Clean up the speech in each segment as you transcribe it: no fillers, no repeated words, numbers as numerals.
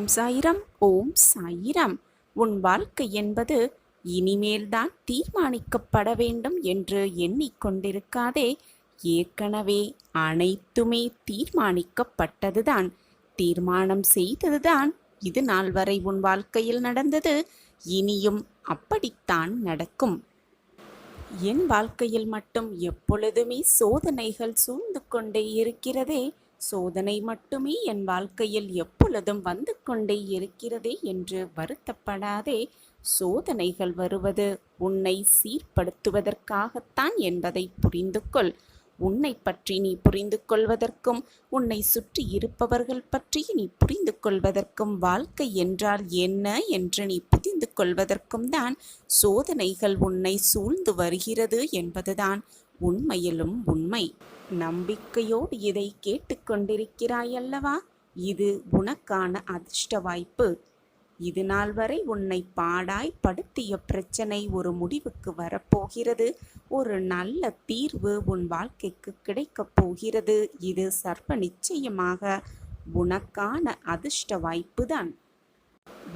ஓம் சாயிரம். ஓம் சாயிரம். உன் வாழ்க்கை என்பது இனிமேல்தான் தீர்மானிக்கப்பட வேண்டும் என்று எண்ணிக்கொண்டிருக்காதே. ஏற்கனவே அனைத்துமே தீர்மானிக்கப்பட்டதுதான். தீர்மானம் செய்ததுதான் இது நாள் வரை உன் வாழ்க்கையில் நடந்தது. இனியும் அப்படித்தான் நடக்கும். என் வாழ்க்கையில் மட்டும் எப்பொழுதுமே சோதனைகள் சூழ்ந்து கொண்டே இருக்கிறதே. சோதனை மட்டுமே என் வாழ்க்கையில் எப்பொழுதும் வந்து கொண்டே இருக்கிறதே என்று வருத்தப்படாதே. சோதனைகள் வருவது உன்னை சீர்படுத்துவதற்காகத்தான் என்பதை புரிந்து கொள். உன்னை பற்றி நீ புரிந்து கொள்வதற்கும் உன்னை சுற்றி இருப்பவர்கள் பற்றி நீ புரிந்து கொள்வதற்கும் வாழ்க்கை என்றால் என்ன என்று நீ புரிந்து கொள்வதற்கும் தான் சோதனைகள் உன்னை சூழ்ந்து வருகிறது என்பதுதான் உண்மையிலும் உண்மை. நம்பிக்கையோடு இதை கேட்டுக்கொண்டிருக்கிறாயல்லவா? இது உனக்கான அதிர்ஷ்ட வாய்ப்பு. இது நாள் வரை உன்னை பாடாய் படுத்திய பிரச்சனை ஒரு முடிவுக்கு வரப்போகிறது. ஒரு நல்ல தீர்வு உன் வாழ்க்கைக்கு கிடைக்கப் போகிறது. இது சர்வ நிச்சயமாக உனக்கான அதிர்ஷ்ட வாய்ப்புதான்.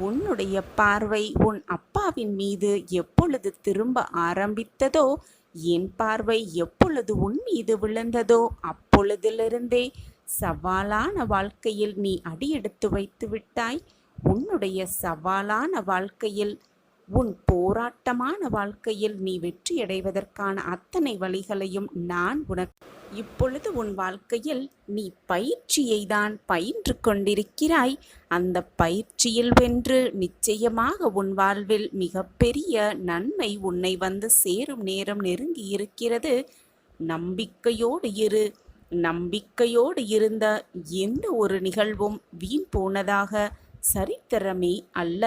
உன்னுடைய பார்வை உன் அப்பாவின் மீது எப்பொழுது திரும்ப ஆரம்பித்ததோ, என் பார்வை எப்பொழுது உன் மீது விழுந்ததோ அப்பொழுதிலிருந்தே சவாலான வாழ்க்கையில் நீ அடியெடுத்து வைத்து விட்டாய். உன்னுடைய சவாலான வாழ்க்கையில், உன் போராட்டமான வாழ்க்கையில் நீ வெற்றியடைவதற்கான அத்தனை வழிகளையும் நான் உனக்கு இப்பொழுது உன் வாழ்க்கையில் நீ பயிற்சியை தான் பயின்று கொண்டிருக்கிறாய். அந்த பயிற்சியில் வென்று நிச்சயமாக உன் வாழ்வில் மிகப்பெரிய நன்மை உன்னை வந்து சேரும் நேரம் நெருங்கி இருக்கிறது. நம்பிக்கையோடு இரு. நம்பிக்கையோடு இருந்த எந்த ஒரு நிகழ்வும் வீண் போனதாக சரித்திரமே அல்ல.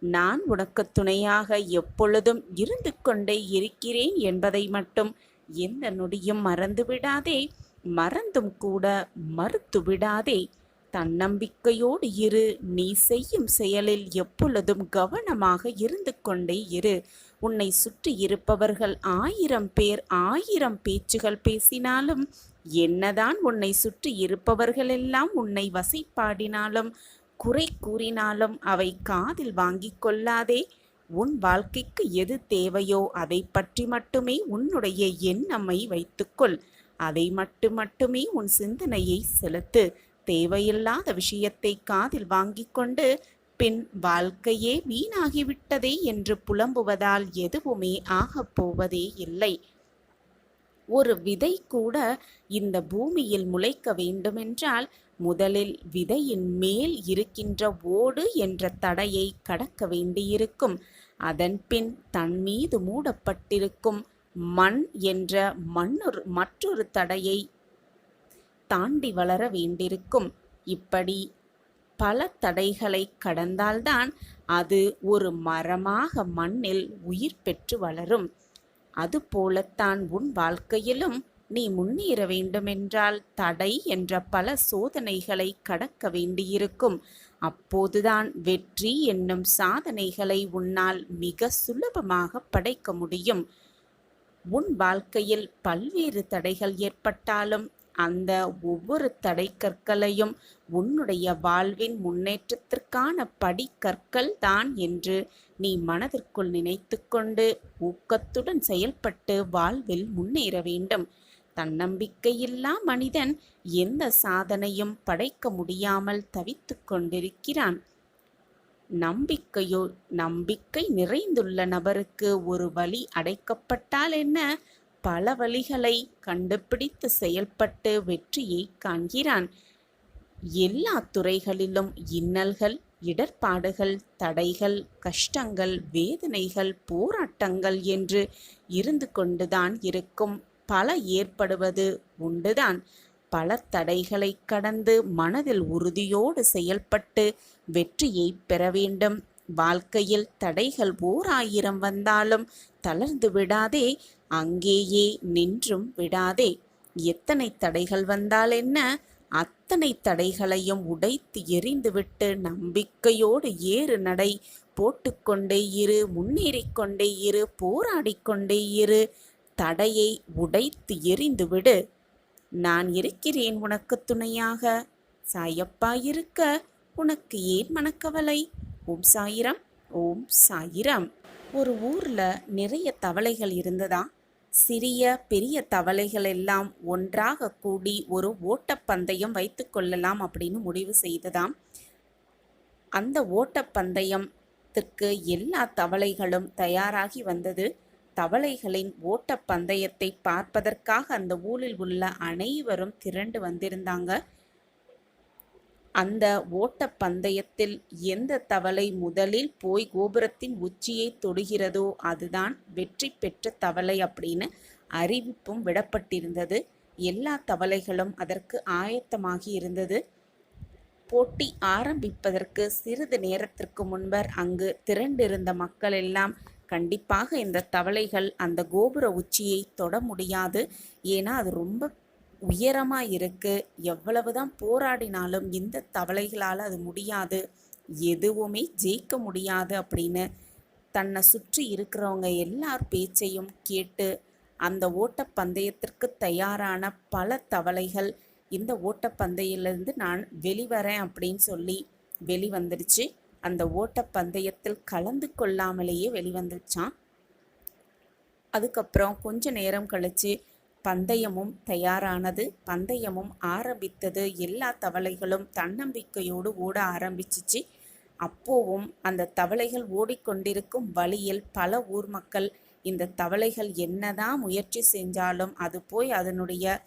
நான் உனக்கு துணையாக எப்பொழுதும் இருந்து கொண்டே இருக்கிறேன் என்பதை மட்டும் எந்த நொடியும் மறந்துவிடாதே. மறந்தும் கூட மறுத்துவிடாதே. தன்னம்பிக்கையோடு இரு. நீ செய்யும் செயலில் எப்பொழுதும் கவனமாக இருந்து கொண்டே இரு. உன்னை சுற்றி இருப்பவர்கள் 1000 பேர் 1000 பேச்சுகள் பேசினாலும், என்னதான் உன்னை சுற்றி இருப்பவர்களெல்லாம் உன்னை வசைப்பாடினாலும், குறை கூறினாலும் அவை காதில் வாங்கிக் கொள்ளாதே. உன் வாழ்க்கைக்கு எது தேவையோ அதை பற்றி மட்டுமே உன்னுடைய எண்ணமை வைத்துக்கொள். அதை மட்டுமே உன் சிந்தனையை செலுத்து. தேவையில்லாத விஷயத்தை காதில் வாங்கிக் கொண்டு பின் வாழ்க்கையே வீணாகிவிட்டதே என்று புலம்புவதால் எதுவுமே ஆகப் போவதே இல்லை. ஒரு விதை கூட இந்த பூமியில் முளைக்க வேண்டுமென்றால் முதலில் விதையின் மேல் இருக்கின்ற ஓடு என்ற தடையை கடக்க வேண்டியிருக்கும். அதன் பின் தன் மீது மூடப்பட்டிருக்கும் மண் என்ற மற்றொரு தடையை தாண்டி வளர வேண்டியிருக்கும். இப்படி பல தடைகளை கடந்தால்தான் அது ஒரு மரமாக மண்ணில் உயிர் பெற்று வளரும். அதுபோலத்தான் உன் வாழ்க்கையிலும் நீ முன்னேற வேண்டுமென்றால் தடை என்ற பல சோதனைகளை கடக்க வேண்டியிருக்கும். அப்போதுதான் வெற்றி என்னும் சாதனைகளை உன்னால் மிக சுலபமாக படைக்க முடியும். உன் வாழ்க்கையில் பல்வேறு தடைகள் ஏற்பட்டாலும் அந்த ஒவ்வொரு தடை கற்களையும் உன்னுடைய வாழ்வின் முன்னேற்றத்திற்கான படிக்கற்கள் தான் என்று நீ மனதிற்குள் நினைத்து கொண்டு ஊக்கத்துடன் செயல்பட்டு வாழ்வில் முன்னேற வேண்டும். தன்னம்பிக்கையில்லா மனிதன் எந்த சாதனையும் படைக்க முடியாமல் தவித்து கொண்டிருக்கிறான். நம்பிக்கை நிறைந்துள்ள நபருக்கு ஒரு வழி அடைக்கப்பட்டால் என்ன, பல வழிகளை கண்டுபிடித்து செயல்பட்டு வெற்றியை காண்கிறான். எல்லா துறைகளிலும் இன்னல்கள், இடர்பாடுகள், தடைகள், கஷ்டங்கள், வேதனைகள், போராட்டங்கள் என்று இருந்து கொண்டுதான் இருக்கும். பல ஏற்படுவது உண்டுதான். பல தடைகளை கடந்து மனதில் உறுதியோடு செயல்பட்டு வெற்றியை பெற வேண்டும். வாழ்க்கையில் தடைகள் 1000 வந்தாலும் தளர்ந்து விடாதே. அங்கேயே நின்றும் விடாதே. எத்தனை தடைகள் வந்தால் என்ன, அத்தனை தடைகளையும் உடைத்து எறிந்துவிட்டு நம்பிக்கையோடு ஏறு நடை போட்டுக்கொண்டே இரு. முன்னேறிக்கொண்டே இரு. போராடிக்கொண்டே இரு. தடையை உடைத்து எறிந்துவிடு. நான் இருக்கிறேன் உனக்கு துணையாக. சாயப்பா இருக்க உனக்கு ஏன் மனக்கவலை? ஓம் சாயிரம். ஓம் சாயிரம். ஒரு ஊர்ல நிறைய தவளைகள் இருந்ததா. சிறிய பெரிய தவளைகள் எல்லாம் ஒன்றாக கூடி ஒரு ஓட்டப்பந்தயம் வைத்து கொள்ளலாம் அப்படின்னு முடிவு செய்ததாம். அந்த ஓட்டப்பந்தயத்திற்கு எல்லா தவளைகளும் தயாராகி வந்தது. தவளைகளின் ஓட்டப்பந்தயத்தை பார்ப்பதற்காக அந்த ஊரில் உள்ள அனைவரும் திரண்டு வந்திருந்தாங்க. அந்த ஓட்டப்பந்தயத்தில் எந்த தவளை முதலில் போய் கோபுரத்தின் உச்சியை தொடுகிறதோ அதுதான் வெற்றி பெற்ற தவளை அப்படின்னு அறிவிப்பும் விடப்பட்டிருந்தது. எல்லா தவளைகளும் அதற்கு ஆயத்தமாகி இருந்தது. போட்டி ஆரம்பிப்பதற்கு சிறிது நேரத்திற்கு முன்பர் அங்கு திரண்டிருந்த மக்கள் எல்லாம் கண்டிப்பாக இந்த தவளைகள் அந்த கோபுர உச்சியை தொட முடியாது, ஏன்னா அது ரொம்ப உயரமாக இருக்குது, எவ்வளவுதான் போராடினாலும் இந்த தவளைகளால் அது முடியாது, எதுவுமே ஜெயிக்க முடியாது அப்படின்னு தன்னை சுற்றி இருக்கிறவங்க எல்லார் பேச்சையும் கேட்டு அந்த ஓட்டப்பந்தயத்திற்கு தயாரான பல தவளைகள் இந்த ஓட்டப்பந்தயிலிருந்து நான் வெளிவரேன் அப்படின்னு சொல்லி வெளிவந்துடுச்சு. அந்த ஓட்டப்பந்தயத்தில் கலந்து கொள்ளாமலேயே வெளிவந்துச்சான். அதுக்கப்புறம் கொஞ்ச நேரம் கழிச்சு பந்தயமும் தயாரானது. பந்தயமும் ஆரம்பித்தது. எல்லா தவளைகளும் தன்னம்பிக்கையோடு ஓட ஆரம்பிச்சிச்சு. அப்போவும் அந்த தவளைகள் ஓடிக்கொண்டிருக்கும் வழியில் பல ஊர் மக்கள் இந்த தவளைகள் என்னதான் முயற்சி செஞ்சாலும் அது போய் அதனுடைய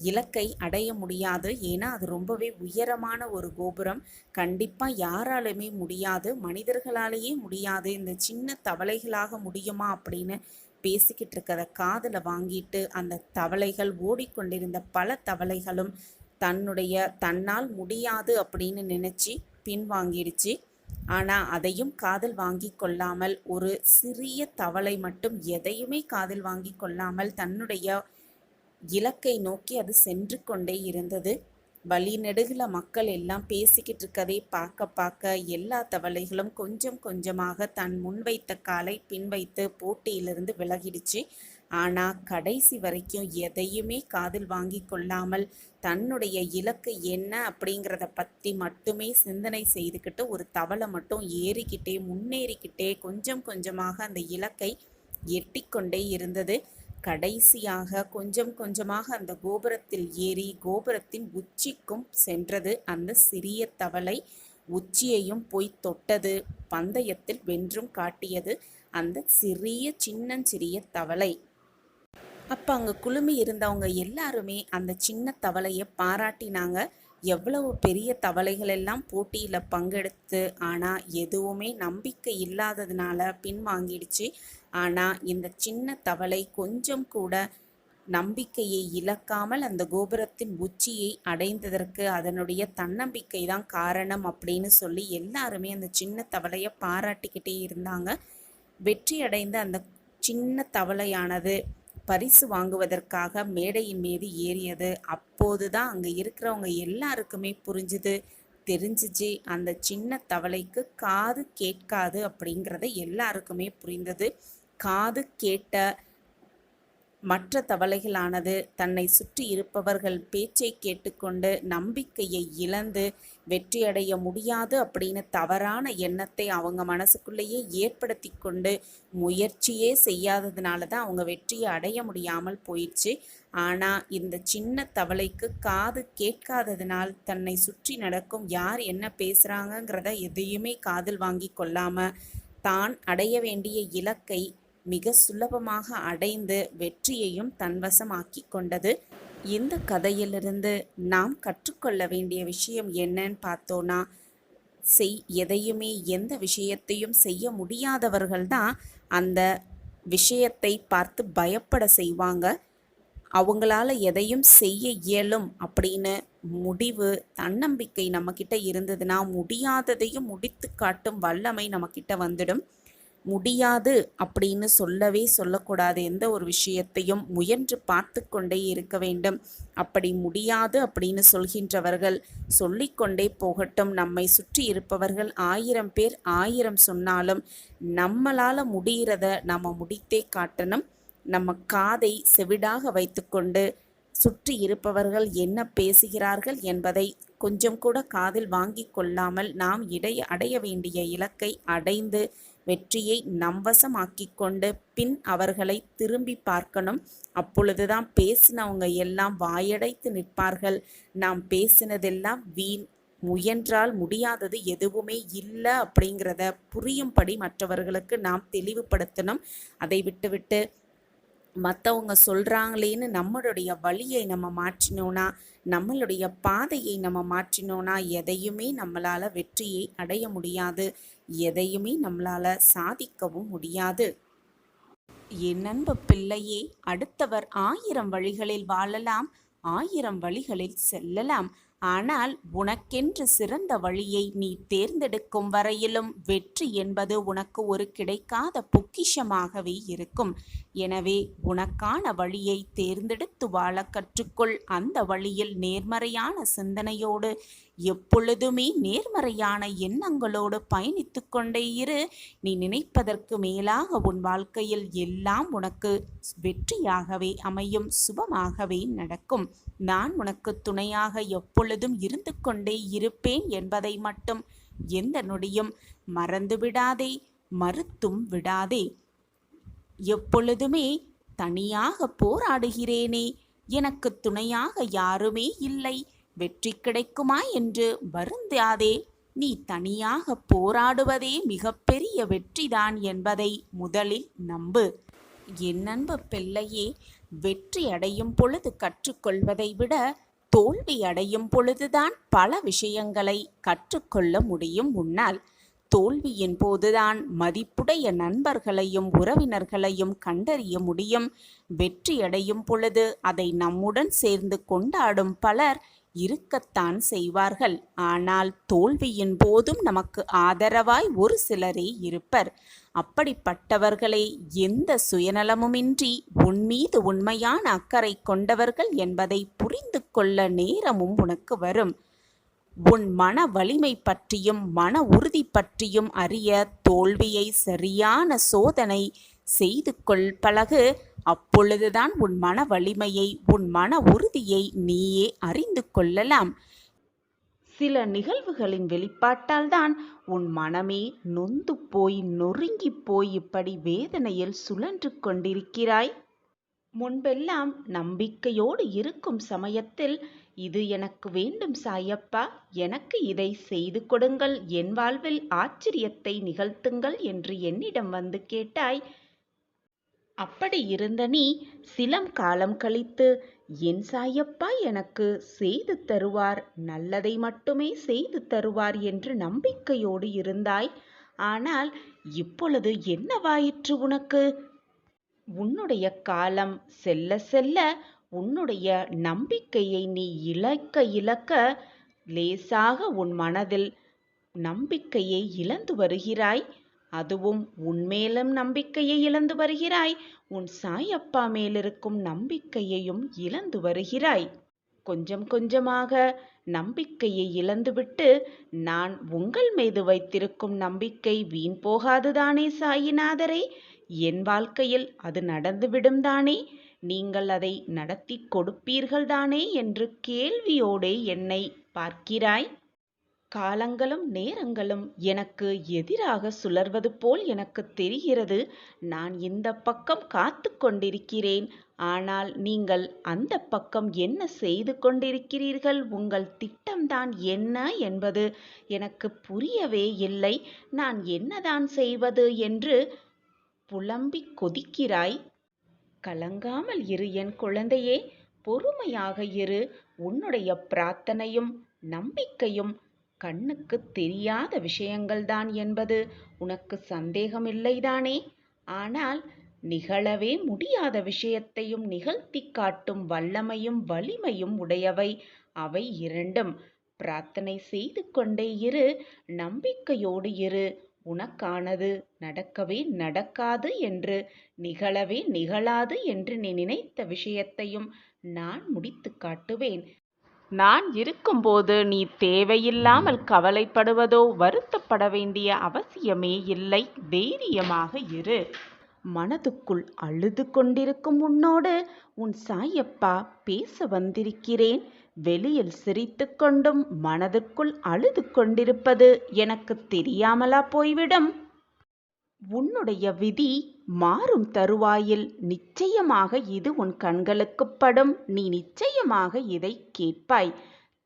இலக்கை அடைய முடியாது, ஏன்னா அது ரொம்பவே உயரமான ஒரு கோபுரம், கண்டிப்பாக யாராலுமே முடியாது, மனிதர்களாலேயே முடியாது, இந்த சின்ன தவளைகளாக முடியுமா அப்படின்னு பேசிக்கிட்டு இருக்கிறத காதில் வாங்கிட்டு அந்த தவளைகள் ஓடிக்கொண்டிருந்த பல தவளைகளும் தன்னால் முடியாது அப்படின்னு நினச்சி பின்வாங்கிடுச்சு. ஆனால் அதையும் காதில் வாங்கி கொள்ளாமல் ஒரு சிறிய தவளை மட்டும் எதையுமே காதில் வாங்கி கொள்ளாமல் தன்னுடைய இலக்கை நோக்கி அது சென்று கொண்டே இருந்தது. வழி நெடுகில மக்கள் எல்லாம் பேசிக்கிட்டு இருக்கதை பார்க்க எல்லா தவளைகளும் கொஞ்சம் கொஞ்சமாக தன் முன்வைத்த காலை பின்வைத்து போட்டியிலிருந்து விலகிடுச்சு. ஆனால் கடைசி வரைக்கும் எதையுமே காதில் வாங்கி கொள்ளாமல் தன்னுடைய இலக்கு என்ன அப்படிங்கிறத பற்றி மட்டுமே சிந்தனை செய்துக்கிட்டு ஒரு தவளை மட்டும் ஏறிக்கிட்டே முன்னேறிக்கிட்டே கொஞ்சம் கொஞ்சமாக அந்த இலக்கை எட்டிக்கொண்டே இருந்தது. கடைசியாக கொஞ்சம் கொஞ்சமாக அந்த கோபுரத்தில் ஏறி கோபுரத்தின் உச்சிக்கும் சென்றது. அந்த சிறிய தவளை உச்சியையும் போய் தொட்டது. பந்தயத்தில் வென்றும் காட்டியது அந்த சின்னஞ்சிறிய தவளை. அப்போ அங்கே குழுமி இருந்தவங்க எல்லாருமே அந்த சின்ன தவளையை பாராட்டினாங்க. எவ்வளவு பெரிய தவளைகள் எல்லாம் போட்டியில் பங்கெடுத்து, ஆனால் எதுவுமே நம்பிக்கை இல்லாததுனால பின்வாங்கிடுச்சு. ஆனால் இந்த சின்ன தவளை கொஞ்சம் கூட நம்பிக்கையை இழக்காமல் அந்த கோபுரத்தின் உச்சியை அடைந்ததற்கு அதனுடைய தன்னம்பிக்கை தான் காரணம் அப்படின்னு சொல்லி எல்லாருமே அந்த சின்ன தவளையை பாராட்டிக்கிட்டே இருந்தாங்க. வெற்றி அடைந்த அந்த சின்ன தவளையானது பரிசு வாங்குவதற்காக மேடையின் மீது ஏறியது. அப்போது தான் அங்கே இருக்கிறவங்க எல்லாருக்குமே தெரிஞ்சிச்சு அந்த சின்ன தவளைக்கு காது கேட்காது அப்படிங்கிறத எல்லாருக்குமே புரிந்தது. காது கேட்ட மற்ற தவளைகளானது தன்னை சுற்றி இருப்பவர்கள் பேச்சை கேட்டுக்கொண்டு நம்பிக்கையை இழந்து வெற்றியடைய முடியாது அப்படின்னு தவறான எண்ணத்தை அவங்க மனசுக்குள்ளேயே ஏற்படுத்தி கொண்டு முயற்சியே செய்யாததுனால தான் அவங்க வெற்றியை அடைய முடியாமல் போயிடுச்சு. ஆனால் இந்த சின்ன தவளைக்கு காது கேட்காததுனால் தன்னை சுற்றி நடக்கும் யார் என்ன பேசுகிறாங்கங்கிறத எதையுமே காதில் வாங்கி கொள்ளாமல் தான் அடைய வேண்டிய இலக்கை மிக சுலபமாக அடைந்து வெற்றியையும் தன்வசமாக்கி கொண்டது. இந்த கதையிலிருந்து நாம் கற்றுக்கொள்ள வேண்டிய விஷயம் என்னன்னு பார்த்தோன்னா, எதையுமே எந்த விஷயத்தையும் செய்ய முடியாதவர்கள் தான் அந்த விஷயத்தை பார்த்து பயப்பட செய்வாங்க. அவங்களால எதையும் செய்ய இயலும் அப்படின்னு முடிவு தன்னம்பிக்கை நம்மக்கிட்ட இருந்ததுன்னா முடியாததையும் முடித்து காட்டும் வல்லமை நம்மக்கிட்ட வந்துடும். முடியாது அப்படின்னு சொல்லக்கூடாது. எந்த ஒரு விஷயத்தையும் முயன்று பார்த்து கொண்டே இருக்க வேண்டும். அப்படி முடியாது அப்படின்னு சொல்கின்றவர்கள் சொல்லிக்கொண்டே போகட்டும். நம்மை சுற்றி இருப்பவர்கள் 1000 பேர் 1000 சொன்னாலும் நம்மளால் முடிகிறத நம்ம முடித்தே காட்டணும். நம்ம காதை செவிடாக வைத்துக்கொண்டு சுற்றி இருப்பவர்கள் என்ன பேசுகிறார்கள் என்பதை கொஞ்சம் கூட காதில் வாங்கி கொள்ளாமல் நாம் அடைய வேண்டிய இலக்கை அடைந்து வெற்றியை நம்வசமாக்கிக் கொண்டு பின் அவர்களை திரும்பி பார்க்கணும். அப்பொழுதுதான் பேசினவங்க எல்லாம் வாயடைத்து நிற்பார்கள். நாம் பேசினதெல்லாம் வீண், முயன்றால் முடியாதது எதுவுமே இல்லை அப்படிங்கிறத புரியும்படி மற்றவர்களுக்கு நாம் தெளிவுபடுத்தணும். அதை விட்டுவிட்டு மற்றவங்க சொல்கிறாங்களேன்னு நம்மளுடைய வழியை நம்ம மாற்றினோன்னா, நம்மளுடைய பாதையை நம்ம மாற்றினோன்னா எதையுமே நம்மளால் வெற்றியை அடைய முடியாது, எதையுமே நம்மளால் சாதிக்கவும் முடியாது. என் அன்பு பிள்ளையே, அடுத்தவர் 1000 வழிகளில் வாழலாம், 1000 வழிகளில் செல்லலாம். ஆனால் உனக்கென்று சிறந்த வழியை நீ தேர்ந்தெடுக்கும் வரையிலும் வெற்றி என்பது உனக்கு ஒரு கிடைக்காத பொக்கிஷமாகவே இருக்கும். எனவே உனக்கான வழியை தேர்ந்தெடுத்து வாழ கற்றுக்கொள். அந்த வழியில் நேர்மறையான சிந்தனையோடு, எப்பொழுதுமே நேர்மறையான எண்ணங்களோடு பயணித்து கொண்டே இரு. நீ நினைப்பதற்கு மேலாக உன் வாழ்க்கையில் எல்லாம் உனக்கு வெற்றியாகவே அமையும், சுபமாகவே நடக்கும். நான் உனக்கு துணையாக எப்பொழுதும் இருந்து கொண்டே இருப்பேன் என்பதை மட்டும் எந்த நொடியும் மறந்துவிடாதே, மறுத்தும் விடாதே. எப்பொழுதுமே தனியாக போராடுகிறேனே, எனக்கு துணையாக யாருமே இல்லை, வெற்றி கிடைக்குமா என்று வருந்தாதே. நீ தனியாக போராடுவதே மிகப்பெரிய வெற்றிதான் என்பதை முதலில் நம்பு. என் அன்பு பிள்ளையே, வெற்றி அடையும் பொழுது கற்றுக்கொள்வதை விட தோல்வி அடையும் பொழுதுதான் பல விஷயங்களை கற்றுக்கொள்ள முடியும் உன்னால். தோல்வியின் போதுதான் மதிப்புடைய நண்பர்களையும் உறவினர்களையும் கண்டறிய முடியும். வெற்றி அடையும் பொழுது அதை நம்முடன் சேர்ந்து கொண்டாடும் பலர் இருக்கத்தான் செய்வார்கள். ஆனால் தோல்வியின் போதும் நமக்கு ஆதரவாய் ஒரு சிலரே இருப்பர். அப்படிப்பட்டவர்களே எந்த சுயநலமுமின்றி உன் மீது உண்மையான அக்கறை கொண்டவர்கள் என்பதை புரிந்து கொள்ள நேரமும் உனக்கு வரும். உன் மன வலிமை பற்றியும் மன உறுதி பற்றியும் அறிய தோல்வியை சரியான சோதனை செய்து கொள் பழகு. அப்பொழுதுதான் உன் மன வலிமையை, உன் மன உறுதியை நீயே அறிந்து கொள்ளலாம். சில நிகழ்வுகளின் வெளிப்பாட்டால் தான் உன் மனமே நொந்து போய் நொறுங்கி போய் இப்படி வேதனையில் சுழன்று கொண்டிருக்கிறாய். முன்பெல்லாம் நம்பிக்கையோடு இருக்கும் சமயத்தில், இது எனக்கு வேண்டும் சாயப்பா, எனக்கு இதை செய்து கொடுங்கள், என் வாழ்வில் ஆச்சரியத்தை நிகழ்த்துங்கள் என்று என்னிடம் வந்து கேட்டாய். அப்படி இருந்த நீ சிலம் காலம் கழித்து, என் சாயப்பா எனக்கு செய்து தருவார், நல்லதை மட்டுமே செய்து தருவார் என்று நம்பிக்கையோடு இருந்தாய். ஆனால் இப்பொழுது என்னவாயிற்று உனக்கு? உன்னுடைய காலம் செல்ல செல்ல உன்னுடைய நம்பிக்கையை நீ இழக்க லேசாக உன் மனதில் நம்பிக்கையை இழந்து வருகிறாய். அதுவும் உன்மேலும் நம்பிக்கையை இழந்து வருகிறாய், உன் சாயப்பா மேலிருக்கும் நம்பிக்கையையும் இழந்து வருகிறாய். கொஞ்சம் கொஞ்சமாக நம்பிக்கையை இழந்துவிட்டு, நான் உங்கள் மீது வைத்திருக்கும் நம்பிக்கை வீண் போகாதுதானே சாயிநாதரே, என் வாழ்க்கையில் அது நடந்துவிடும் தானே, நீங்கள் அதை நடத்தி கொடுப்பீர்கள் தானே என்று கேள்வியோடே என்னை பார்க்கிறாய். காலங்களும் நேரங்களும் எனக்கு எதிராக சுழல்வது போல் எனக்கு தெரிகிறது. நான் இந்த பக்கம் காத்து கொண்டிருக்கிறேன். ஆனால் நீங்கள் அந்த பக்கம் என்ன செய்து கொண்டிருக்கிறீர்கள்? உங்கள் திட்டம்தான் என்ன என்பது எனக்கு புரியவே இல்லை. நான் என்னதான் செய்வது என்று புலம்பிக் கொதிக்கிறாய். கலங்காமல் இரு என் குழந்தையே, பொறுமையாக இரு. உன்னுடைய பிரார்த்தனையும் நம்பிக்கையும் கண்ணுக்கு தெரியாத விஷயங்கள்தான் என்பது உனக்கு சந்தேகமில்லைதானே? ஆனால் நிகழவே முடியாத விஷயத்தையும் நிகழ்த்தி காட்டும் வல்லமையும் வலிமையும் உடையவை அவை இரண்டும். பிரார்த்தனை செய்து கொண்டே இரு, நம்பிக்கையோடு இரு. உனக்கானது நடக்கவே நடக்காது என்று, நிகழவே நிகழாது என்று நீ நினைத்த விஷயத்தையும் நான் முடித்து காட்டுவேன். நான் இருக்கும்போது நீ தேவையில்லாமல் கவலைப்படுவதோ வருத்தப்பட வேண்டிய அவசியமே இல்லை. தைரியமாக இரு. மனதுக்குள் அழுது கொண்டிருக்கும் உன்னோடு உன் சாயப்பா பேச வந்திருக்கிறேன். வெளியில் சிரித்து கொண்டும் மனதிற்குள் அழுது கொண்டிருப்பது எனக்கு தெரியாமலா போய்விடும்? உன்னுடைய விதி மாறும் தருவாயில் நிச்சயமாக இது உன் கண்களுக்குப் படும். நீ நிச்சயமாக இதை கேட்பாய்.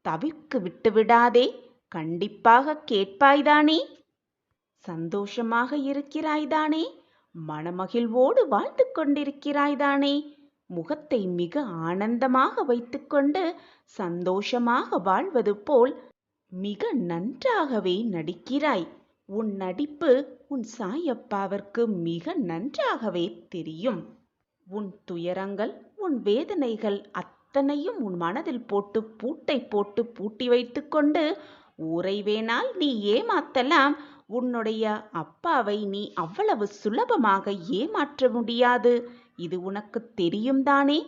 தவிர்க்கு விட்டுவிடாதே. கண்டிப்பாக கேட்பாய்தானே? சந்தோஷமாக இருக்கிறாய்தானே? மனமகிழ்வோடு வாழ்ந்து கொண்டிருக்கிறாய்தானே? முகத்தை மிக ஆனந்தமாக வைத்துக்கொண்டு சந்தோஷமாக வாழ்வது போல் மிக நன்றாகவே நடிக்கிறாய். உன் நடிப்பு உன் சாயப்பாவிற்கு மிக நன்றாகவே தெரியும். உன் துயரங்கள், உன் வேதனைகள் அத்தனையும் உன் மனதில் போட்டு பூட்டை போட்டு பூட்டி வைத்துக்கொண்டு ஊரை வேணால் நீ ஏமாத்தலாம். உன்னுடைய அப்பாவை நீ அவ்வளவு சுலபமாக ஏமாற்ற முடியாது. இது உனக்கு தெரியும் தானே?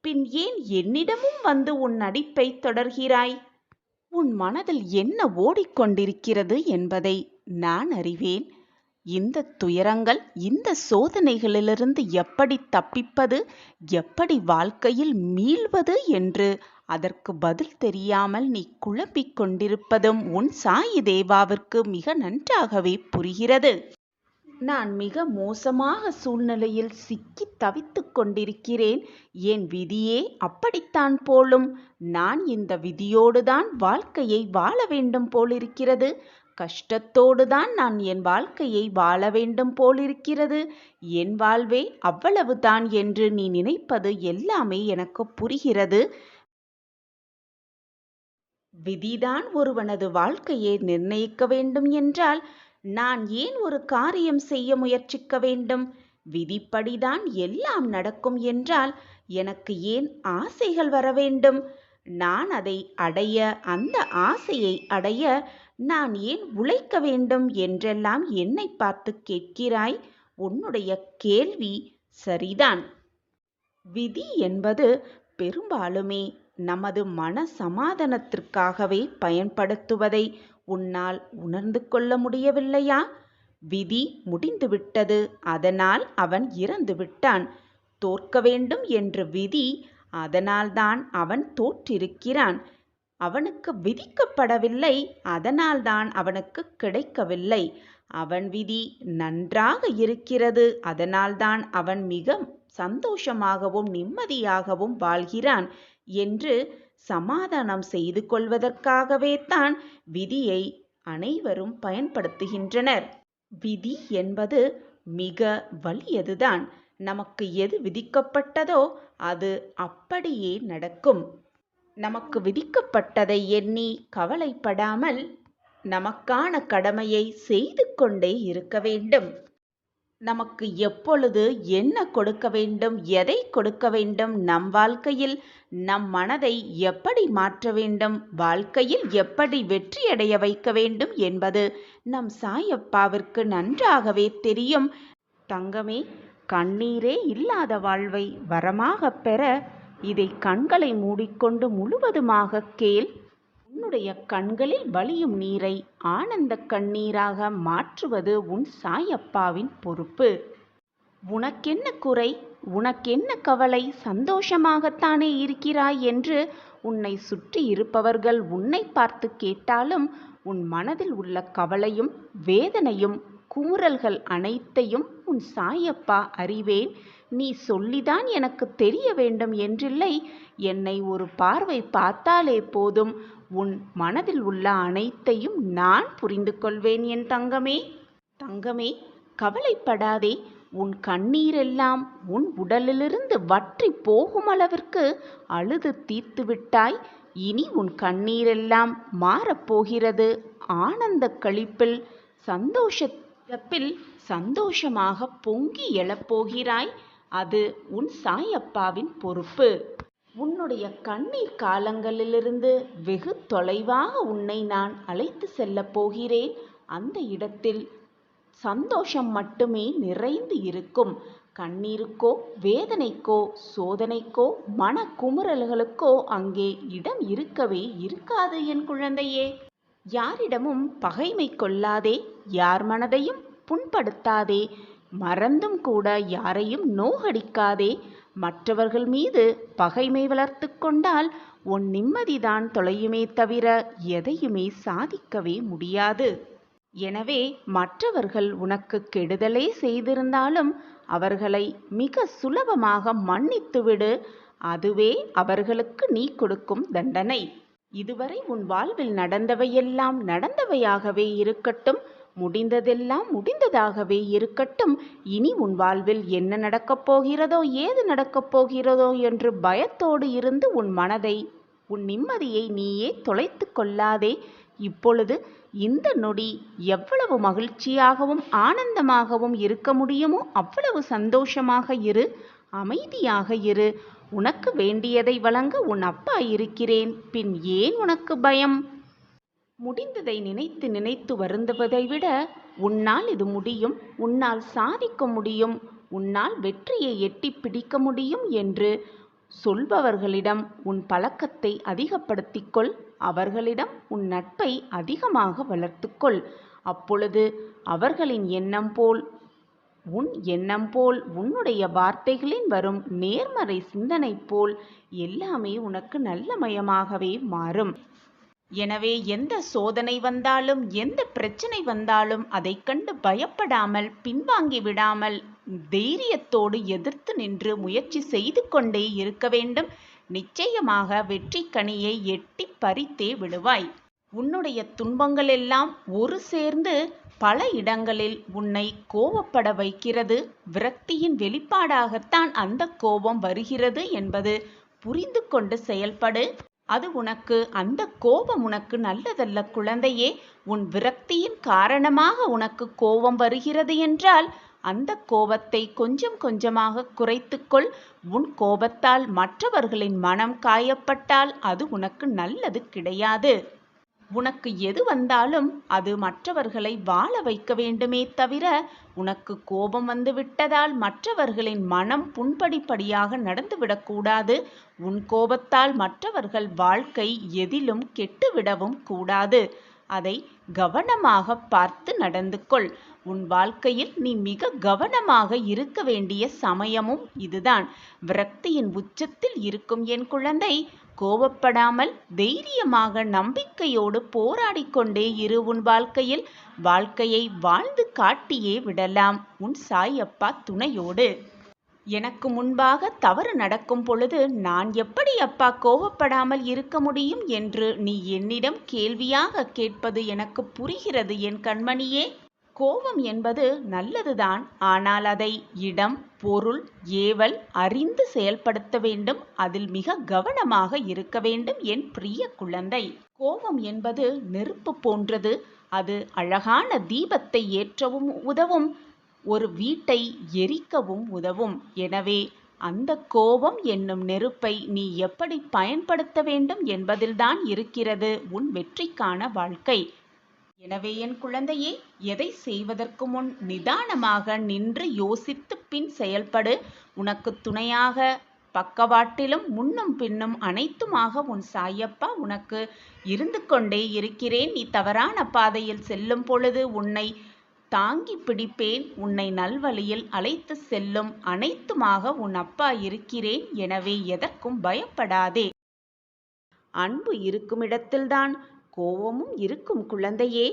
பின் ஏன் என்னிடமும் வந்து உன் நடிப்பை தொடர்கிறாய்? உன் மனதில் என்ன ஓடிக்கொண்டிருக்கிறது என்பதை நான் அறிவேன். இந்த துயரங்கள், இந்த சோதனைகளிலிருந்து எப்படி தப்பிப்பது, எப்படி வாழ்க்கையில் மீள்வது என்று அதற்கு பதில் தெரியாமல் நீ குழம்பிக் கொண்டிருப்பதும் உன் சாயி தேவாவிற்கு மிக நன்றாகவே புரிகிறது. நான் மிக மோசமாக சூழ்நிலையில் சிக்கி தவித்துக் கொண்டிருக்கிறேன். என் விதியே அப்படித்தான் போலும். நான் இந்த விதியோடுதான் வாழ்க்கையை வாழ வேண்டும் போலிருக்கிறது. கஷ்டத்தோடுதான் நான் என் வாழ்க்கையை வாழ வேண்டும் போலிருக்கிறது. என் வாழ்வே அவ்வளவுதான் என்று நீ நினைப்பது எல்லாமே எனக்கு புரிகிறது. விதிதான் ஒருவனது வாழ்க்கையை நிர்ணயிக்க வேண்டும் என்றால் நான் ஏன் ஒரு காரியம் செய்ய முயற்சிக்க வேண்டும்? விதிப்படிதான் எல்லாம் நடக்கும் என்றால் எனக்கு ஏன் ஆசைகள் வர வேண்டும்? நான் அதை அடைய, அந்த ஆசையை அடைய நான் ஏன் உழைக்க வேண்டும் என்றெல்லாம் என்னை பார்த்து கேட்கிறாய். உன்னுடைய கேள்வி சரிதான். விதி என்பது பெரும்பாலுமே நமது மன சமாதானத்திற்காகவே பயன்படுத்துவதை உன்னால் உணர்ந்து கொள்ள முடியவில்லையா? விதி முடிந்துவிட்டது, அதனால் அவன் இறந்து விட்டான். தோற்க வேண்டும் என்ற விதி, அதனால்தான் அவன் தோற்றிருக்கிறான். அவனுக்கு விதிக்கப்படவில்லை, அதனால்தான் அவனுக்கு கிடைக்கவில்லை. அவன் விதி நன்றாக இருக்கிறது, அதனால்தான் அவன் மிக சந்தோஷமாகவும் நிம்மதியாகவும் வாழ்கிறான் என்று சமாதானம் செய்து கொள்வதற்காகவே தான் விதியை அனைவரும் பயன்படுத்துகின்றனர். விதி என்பது மிக வலியதுதான். நமக்கு எது விதிக்கப்பட்டதோ அது அப்படியே நடக்கும். நமக்கு விதிக்கப்பட்டதை எண்ணி கவலைப்படாமல் நமக்கான கடமையை செய்து கொண்டே இருக்க வேண்டும். நமக்கு எப்பொழுது என்ன கொடுக்க வேண்டும், எதை கொடுக்க வேண்டும், நம் வாழ்க்கையில் நம் மனதை எப்படி மாற்ற வேண்டும், வாழ்க்கையில் எப்படி வெற்றியடைய வைக்க வேண்டும் என்பது நம் சாயப்பாவிற்கு நன்றாகவே தெரியும். தங்கமே, கண்ணீரே இல்லாத வாழ்வை வரமாக பெற இதை கண்களை மூடிக்கொண்டு முழுவதுமாக கேள். உன்னுடைய கண்களில் வழியும் நீரை ஆனந்த கண்ணீராக மாற்றுவது உன் சாயப்பாவின் பொறுப்பு. உனக்கென்ன குறை, உனக்கென்ன கவலை? சந்தோஷமாகத்தானே இருக்கிறாய் என்று உன்னை சுற்றி இருப்பவர்கள் உன்னை பார்த்து கேட்டாலும் உன் மனதில் உள்ள கவலையும் வேதனையும் குமுறல்கள் அனைத்தையும் உன் சாயப்பா அறிவேன். நீ சொல்லிதான் எனக்கு தெரிய வேண்டும் என்றில்லை. என்னை ஒரு பார்வை பார்த்தாலே போதும், உன் மனதில் உள்ள அனைத்தையும் நான் புரிந்து கொள்வேன் என் தங்கமே. தங்கமே, கவலைப்படாதே. உன் கண்ணீரெல்லாம் உன் உடலிலிருந்து வற்றி போகும் அளவிற்கு அழுது தீர்த்து விட்டாய். இனி உன் கண்ணீரெல்லாம் மாறப்போகிறது. ஆனந்த களிப்பில், சந்தோஷத்தில் சந்தோஷமாக பொங்கி எழப்போகிறாய். அது உன் சாயப்பாவின் பொறுப்பு. உன்னுடைய கண்ணீர் காலங்களிலிருந்து வெகு தொலைவாக உன்னை நான் அழைத்து செல்லப் போகிறேன். அந்த இடத்தில் சந்தோஷம் மட்டுமே நிறைந்து இருக்கும். கண்ணீருக்கோ வேதனைக்கோ சோதனைக்கோ மன குமுறல்களுக்கோ அங்கே இடம் இருக்கவே இருக்காது என் குழந்தையே. யாரிடமும் பகைமை கொள்ளாதே, யார் மனதையும் புண்படுத்தாதே. மறந்தும் கூட யாரையும் நோகடிக்காதே. மற்றவர்கள் மீது பகைமை வளர்த்து கொண்டால் உன் நிம்மதிதான் தொலையுமே தவிர எதையுமே சாதிக்கவே முடியாது. எனவே மற்றவர்கள் உனக்கு கெடுதலே செய்திருந்தாலும் அவர்களை மிக சுலபமாக மன்னித்துவிடு. அதுவே அவர்களுக்கு நீ கொடுக்கும் தண்டனை. இதுவரை உன் வாழ்வில் நடந்தவையெல்லாம் நடந்தவையாகவே இருக்கட்டும். முடிந்ததெல்லாம் முடிந்ததாகவே இருக்கட்டும். இனி உன் வாழ்வில் என்ன நடக்கப் போகிறதோ ஏது நடக்கப் போகிறதோ என்று பயத்தோடு இருந்து உன் மனதை, உன் நிம்மதியை நீயே தொலைத்து கொள்ளாதே. இப்பொழுது இந்த நொடி எவ்வளவு மகிழ்ச்சியாகவும் ஆனந்தமாகவும் இருக்க முடியுமோ அவ்வளவு சந்தோஷமாக இரு, அமைதியாக இரு. உனக்கு வேண்டியதை வழங்க உன் அப்பா இருக்கிறேன். பின் ஏன் உனக்கு பயம்? முடிந்ததை நினைத்து நினைத்து வருந்துவதை விட உன்னால் இது முடியும், உன்னால் சாதிக்க முடியும், உன்னால் வெற்றியை எட்டி பிடிக்க முடியும் என்று சொல்பவர்களிடம் உன் பழக்கத்தை அதிகப்படுத்திக்கொள். அவர்களிடம் உன் நட்பை அதிகமாக வளர்த்துக்கொள். அப்பொழுது அவர்களின் எண்ணம் போல் உன் எண்ணம் போல் உன்னுடைய வார்த்தைகளில் வரும் நேர்மறை சிந்தனை போல் எல்லாமே உனக்கு நல்லமயமாகவே மாறும். எனவே எந்த சோதனை வந்தாலும் எந்த பிரச்சனை வந்தாலும் அதை கண்டு பயப்படாமல் பின்வாங்கி விடாமல் தைரியத்தோடு எதிர்த்து நின்று முயற்சி செய்து கொண்டே இருக்க வேண்டும். நிச்சயமாக வெற்றி கனியை எட்டி பறித்தே விடுவாய். உன்னுடைய துன்பங்கள் எல்லாம் ஒரு சேர்ந்து பல இடங்களில் உன்னை கோபப்பட வைக்கிறது. விரக்தியின் வெளிப்பாடாகத்தான் அந்த கோபம் வருகிறது என்பது புரிந்து கொண்டு செயல்படு. அது உனக்கு, அந்த கோபம் உனக்கு நல்லதல்ல குழந்தையே. உன் விரக்தியின் காரணமாக உனக்கு கோபம் வருகிறது என்றால் அந்த கோபத்தை கொஞ்சம் கொஞ்சமாக குறைத்துக்கொள். உன் கோபத்தால் மற்றவர்களின் மனம் காயப்பட்டால் அது உனக்கு நல்லது கிடையாது. உனக்கு எது வந்தாலும் அது மற்றவர்களை வாழ வைக்க வேண்டுமே தவிர உனக்கு கோபம் வந்து விட்டதால் மற்றவர்களின் மனம் புண்படிப்படியாக நடந்துவிடக்கூடாது. உன் கோபத்தால் மற்றவர்கள் வாழ்க்கை எதிலும் கெட்டுவிடவும் கூடாது. அதை கவனமாக பார்த்து நடந்து கொள். உன் வாழ்க்கையில் நீ மிக கவனமாக இருக்க வேண்டிய சமயமும் இதுதான். விரக்தியின் உச்சத்தில் இருக்கும் என் குழந்தை, கோபப்படாமல் தைரியமாக நம்பிக்கையோடு போராடிக்கொண்டே இரு. உன் வாழ்க்கையில் வாழ்க்கையை வாழ்ந்து காட்டியே விடலாம் உன் சாயப்பா துணையோடு. எனக்கு முன்பாக தவறு நடக்கும் பொழுது நான் எப்படி அப்பா கோபப்படாமல் இருக்க முடியும் என்று நீ என்னிடம் கேள்வியாக கேட்பது எனக்கு புரிகிறது என் கண்மணியே. கோபம் என்பது நல்லதுதான். ஆனால் அதை இடம், பொருள், ஏவல் அறிந்து செயல்படுத்த வேண்டும். அதில் மிக கவனமாக இருக்க வேண்டும் என் பிரிய குழந்தை. கோபம் என்பது நெருப்பு போன்றது. அது அழகான தீபத்தை ஏற்றவும் உதவும், ஒரு வீட்டை எரிக்கவும் உதவும். எனவே அந்த கோபம் என்னும் நெருப்பை நீ எப்படி பயன்படுத்த வேண்டும் என்பதில்தான் இருக்கிறது உன் வெற்றிக்கான வாழ்க்கை. எனவே என் குழந்தையே, எதை செய்வதற்கு முன் நிதானமாக நின்று யோசித்து பின் செயல்படு. உனக்கு துணையாக பக்கவாட்டிலும் முன்னும் பின்னும் அனைத்துமாக உன் சாயப்பா உனக்கு இருந்து கொண்டே இருக்கிறேன். நீ தவறான பாதையில் செல்லும் பொழுது உன்னை தாங்கி பிடிப்பேன். உன்னை நல்வழியில் அழைத்து செல்லும் அனைத்துமாக உன் அப்பா இருக்கிறேன். எனவே எதற்கும் பயப்படாதே. அன்பு இருக்கும் இடத்தில்தான் கோபமும் இருக்கும் குழந்தையே.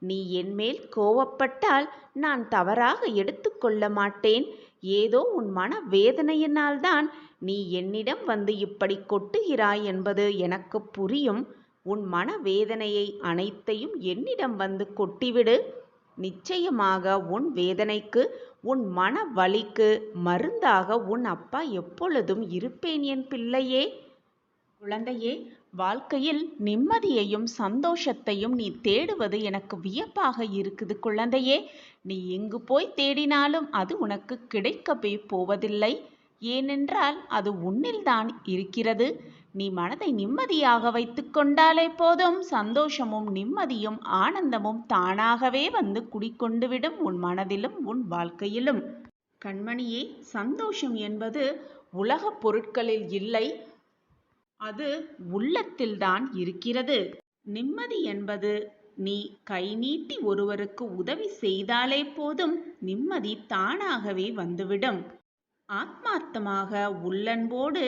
நீ என்மேல் கோபப்பட்டால் நான் தவறாக எடுத்துக்கொள்ள மாட்டேன். ஏதோ உன் மன வேதனையினால்தான் நீ என்னிடம் வந்து இப்படி கொட்டுகிறாய் என்பது எனக்கு புரியும். உன் மன வேதனையை அனைத்தையும் என்னிடம் வந்து கொட்டிவிடு. நிச்சயமாக உன் வேதனைக்கு, உன் மன வலிக்கு மருந்தாக உன் அப்பா எப்பொழுதும் இருப்பேன் என் பிள்ளையே. குழந்தையே, வாழ்க்கையில் நிம்மதியையும் சந்தோஷத்தையும் நீ தேடுவது எனக்கு வியப்பாக இருக்குது குழந்தையே. நீ எங்கு போய் தேடினாலும் அது உனக்கு கிடைக்கவே போவதில்லை. ஏனென்றால் அது உன்னில்தான் இருக்கிறது. நீ மனதை நிம்மதியாக வைத்து கொண்டாலே போதும். சந்தோஷமும் நிம்மதியும் ஆனந்தமும் தானாகவே வந்து குடிக்கொண்டுவிடும் உன் மனதிலும் உன் வாழ்க்கையிலும். கண்மணியே, சந்தோஷம் என்பது உலக பொருட்களில் இல்லை, அது உள்ளத்தில்தான் இருக்கிறது. நிம்மதி என்பது நீ கை நீட்டி ஒருவருக்கு உதவி செய்தாலே போதும், நிம்மதி தானாகவே வந்துவிடும். ஆத்மார்த்தமாக உள்ளன்போடு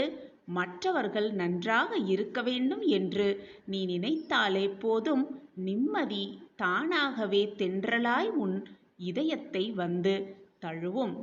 மற்றவர்கள் நன்றாக இருக்க வேண்டும் என்று நீ நினைத்தாலே போதும், நிம்மதி தானாகவே தென்றலாய் உன் இதயத்தை வந்து தழுவும்.